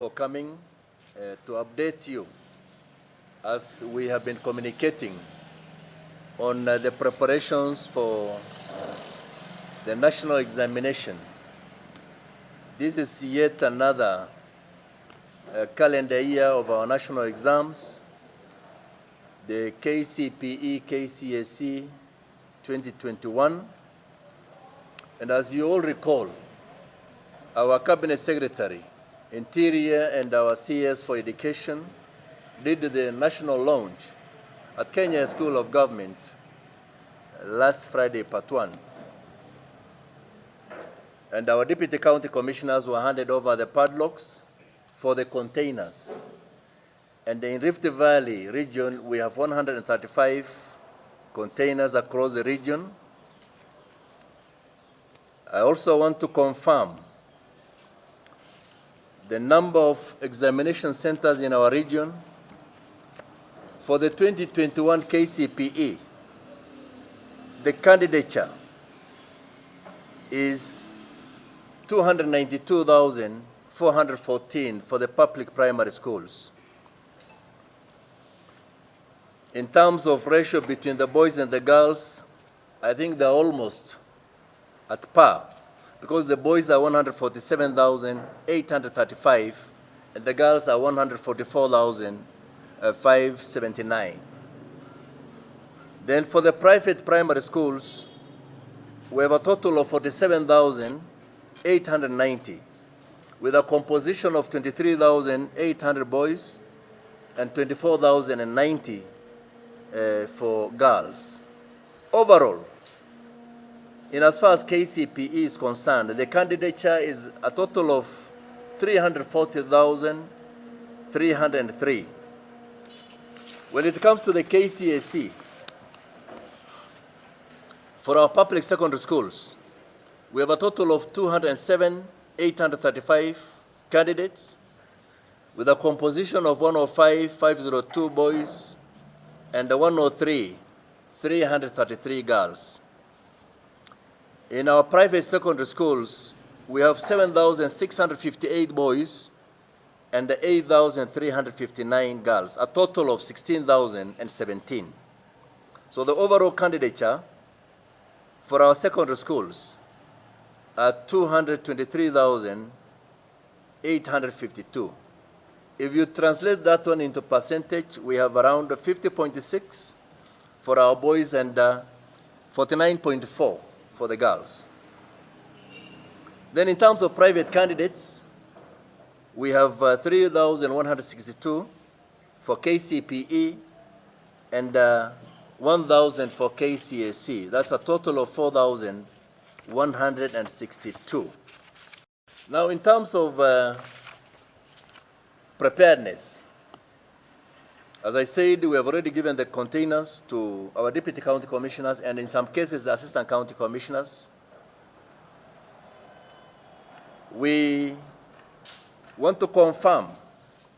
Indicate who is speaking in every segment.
Speaker 1: For coming to update you as we have been communicating on the preparations for the national examination. This is yet another calendar year of our national exams, the KCPE, KCSE 2021. And as you all recall, our Cabinet Secretary, Interior, and our CS for Education did the national launch at Kenya School of Government last Friday, part 1. And our Deputy County Commissioners were handed over the padlocks for the containers. And in Rift Valley region, we have 135 containers across the region. I also want to confirm the number of examination centers in our region. For the 2021 KCPE, the candidature is 292,414 for the public primary schools. In terms of ratio between the boys and the girls, I think they're almost at par, because the boys are 147,835 and the girls are 144,579. Then for the private primary schools, we have a total of 47,890 with a composition of 23,800 boys and 24,090 for girls. Overall, in as far as KCPE is concerned, the candidature is a total of 340,303. When it comes to the KCSE, for our public secondary schools, we have a total of 207,835 candidates with a composition of 105,502 boys and 103,333 girls. In our private secondary schools, we have 7,658 boys and 8,359 girls, a total of 16,017. So the overall candidature for our secondary schools are 223,852. If you translate that one into percentage, we have around 50.6 for our boys and 49.4 for the girls. Then in terms of private candidates, we have 3,162 for KCPE and 1,000 for KCSE. That's a total of 4,162. Now in terms of preparedness, as I said, we have already given the containers to our deputy county commissioners and in some cases the assistant county commissioners. We want to confirm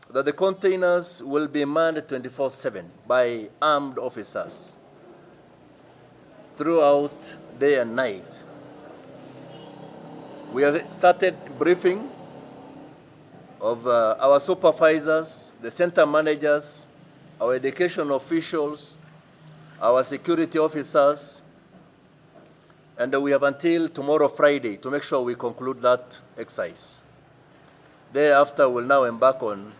Speaker 1: that the containers will be manned 24/7 by armed officers throughout day and night. We have started briefing of our supervisors, the center managers, our education officials, our security officers, and we have until tomorrow, Friday, to make sure we conclude that exercise. Thereafter, we'll now embark on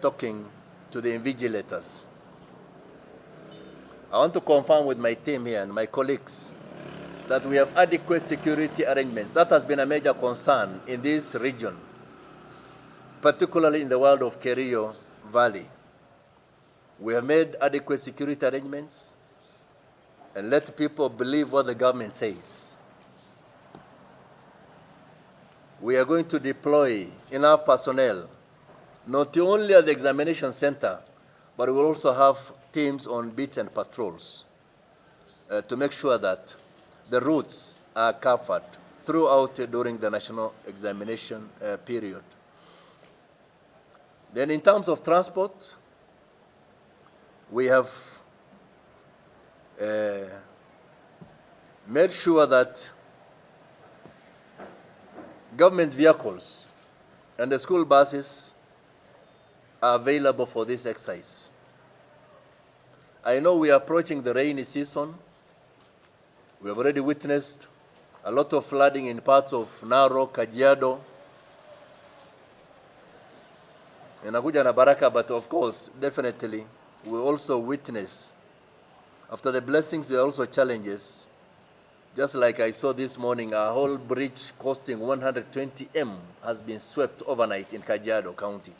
Speaker 1: talking to the invigilators. I want to confirm with my team here and my colleagues that we have adequate security arrangements. That has been a major concern in this region, particularly in the world of Kericho Valley. We have made adequate security arrangements and let people believe what the government says. We are going to deploy enough personnel, not only at the examination center, but we will also have teams on beats and patrols to make sure that the routes are covered throughout during the national examination period. Then in terms of transport, we have made sure that government vehicles and the school buses are available for this exercise. I know we are approaching the rainy season. We have already witnessed a lot of flooding in parts of Narok, Kajiado, and Abuja and Baraka, but of course, definitely, we also witness, after the blessings, there are also challenges. Just like I saw this morning, a whole bridge costing 120 M has been swept overnight in Kajiado County.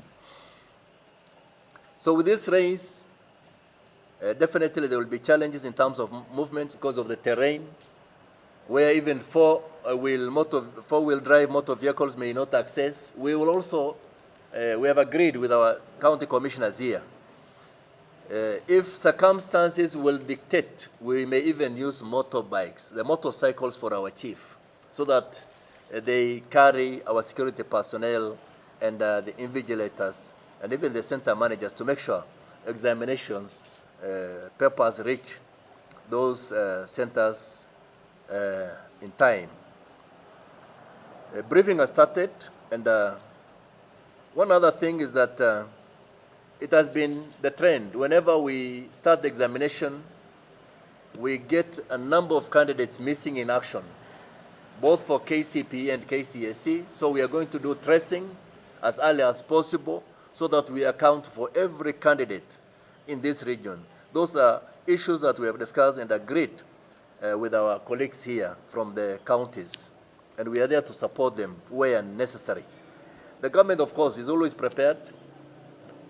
Speaker 1: So with this rains, definitely there will be challenges in terms of movement because of the terrain, where even four-wheel drive motor vehicles may not access. We will also, we have agreed with our county commissioners here. If circumstances will dictate, we may even use motorbikes, the motorcycles for our chief, so that they carry our security personnel and the invigilators and even the center managers to make sure examinations papers reach those centers in time. Briefing has started, and one other thing is that it has been the trend. Whenever we start the examination, we get a number of candidates missing in action, both for KCPE and KCSE. So we are going to do tracing as early as possible so that we account for every candidate in this region. Those are issues that we have discussed and agreed with our colleagues here from the counties, and we are there to support them where necessary. The government, of course, is always prepared,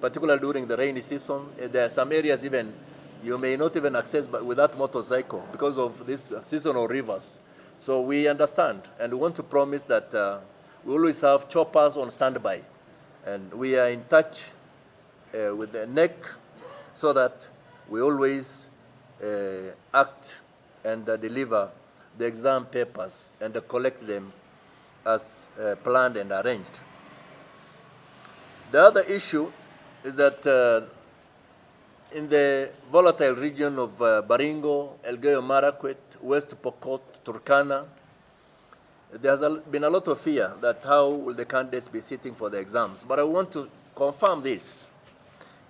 Speaker 1: particularly during the rainy season. There are some areas even you may not even access with that motorcycle because of this seasonal rivers. So we understand, and we want to promise that we always have choppers on standby, and we are in touch with the NEC so that we always act and deliver the exam papers and collect them as planned and arranged. The other issue is that in the volatile region of Baringo, Elgeyo, Marakwet, West Pokot, Turkana, there has been a lot of fear that how will the candidates be sitting for the exams. But I want to confirm this.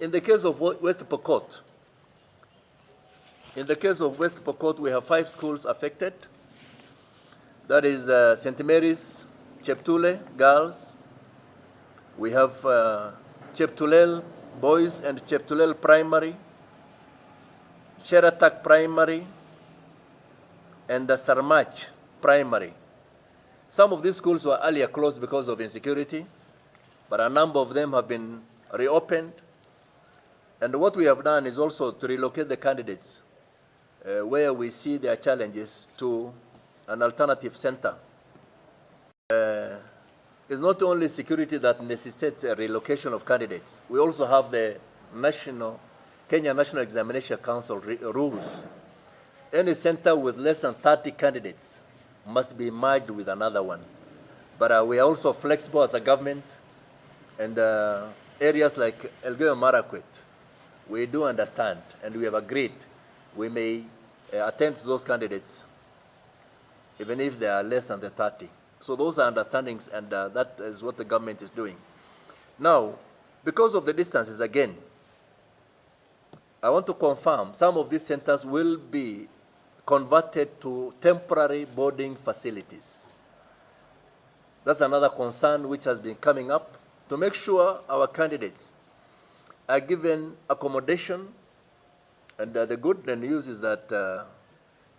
Speaker 1: In the case of West Pokot, we have 5 schools affected. That is St. Mary's, Cheptule, girls. We have Cheptulel Boys and Cheptulel Primary, Sheratak Primary, and Sarmach Primary. Some of these schools were earlier closed because of insecurity, but a number of them have been reopened. And what we have done is also to relocate the candidates where we see their challenges to an alternative center. It's not only security that necessitates a relocation of candidates. We also have the Kenya National Examination Council rules. Any center with less than 30 candidates must be merged with another one. But we are also flexible as a government, and areas like Elgeyo Marakwet, we do understand, and we have agreed we may attend to those candidates even if they are less than the 30. So those are understandings, and that is what the government is doing. Now, because of the distances, again, I want to confirm some of these centers will be converted to temporary boarding facilities. That's another concern which has been coming up, to make sure our candidates are given accommodation. And the good news is that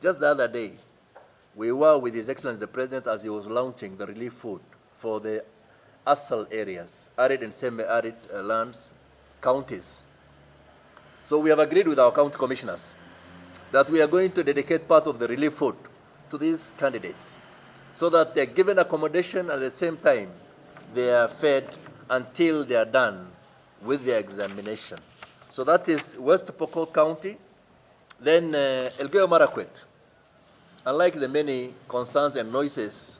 Speaker 1: just the other day, we were with His Excellency the President as he was launching the relief food for the ASAL areas, arid and semi-arid lands, counties. So we have agreed with our county commissioners that we are going to dedicate part of the relief food to these candidates so that they're given accommodation, at the same time they are fed until they are done with their examination. So that is West Pokot County. Then Elgeyo Marakwet. Unlike the many concerns and noises,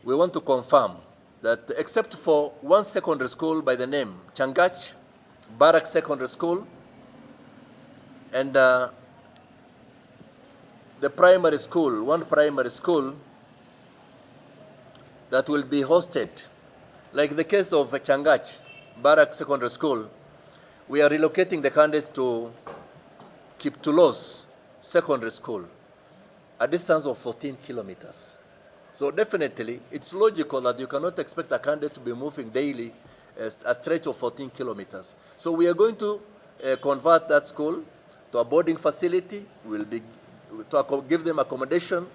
Speaker 1: we want to confirm that except for one secondary school by the name Changach Barak Secondary School, and the primary school, one primary school that will be hosted Like the case of Changach, Barak Secondary School, we are relocating the candidates to Kiptulos Secondary School, a distance of 14 kilometers. So definitely, it's logical that you cannot expect a candidate to be moving daily a stretch of 14 kilometers. So we are going to convert that school to a boarding facility. We'll be to give them accommodation,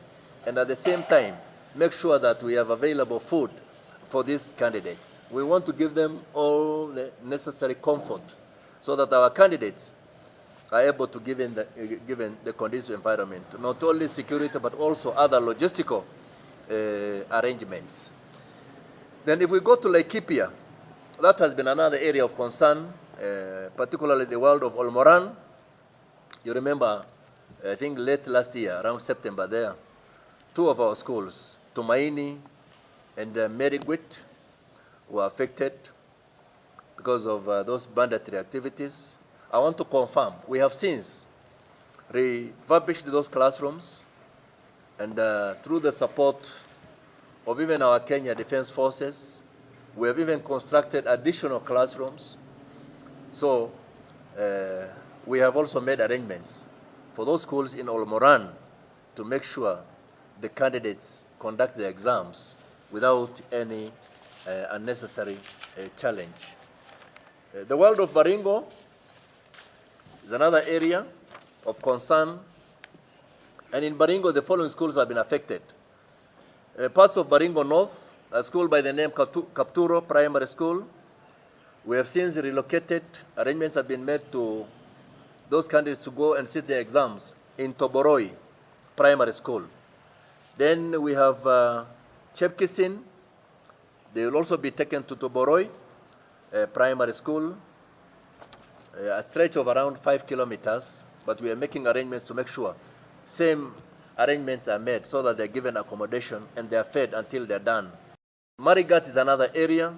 Speaker 1: and at the same time, make sure that we have available food for these candidates. We want to give them all the necessary comfort so that our candidates are able to give in given the conducive environment, not only security, but also other logistical arrangements. Then if we go to Laikipia, that has been another area of concern, particularly the world of Olmoran. You remember, I think late last year, around September there, two of our schools, Tumaini and Marakwet, were affected because of those banditry activities. I want to confirm, we have since refurbished those classrooms, and through the support of even our Kenya Defense Forces, we have even constructed additional classrooms. So we have also made arrangements for those schools in Olmoran to make sure the candidates conduct their exams without any unnecessary challenge. The world of Baringo is another area of concern. And in Baringo, the following schools have been affected. Parts of Baringo North, a school by the name Kapturo Primary School. We have since relocated. Arrangements have been made to those candidates to go and sit their exams in Toboroi Primary School. Then we have Chepkisin. They will also be taken to Toboroi Primary School, a stretch of around 5 kilometers, but we are making arrangements to make sure same arrangements are made so that they're given accommodation and they're fed until they're done. Marigat is another area.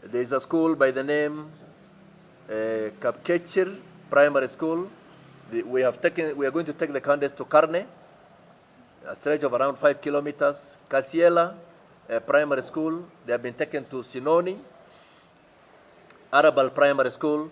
Speaker 1: There is a school by the name Kapkechir Primary School. We are going to take the candidates to Karne, a stretch of around 5 kilometers. Kasiela Primary School, they have been taken to Sinoni. Arabal Primary School,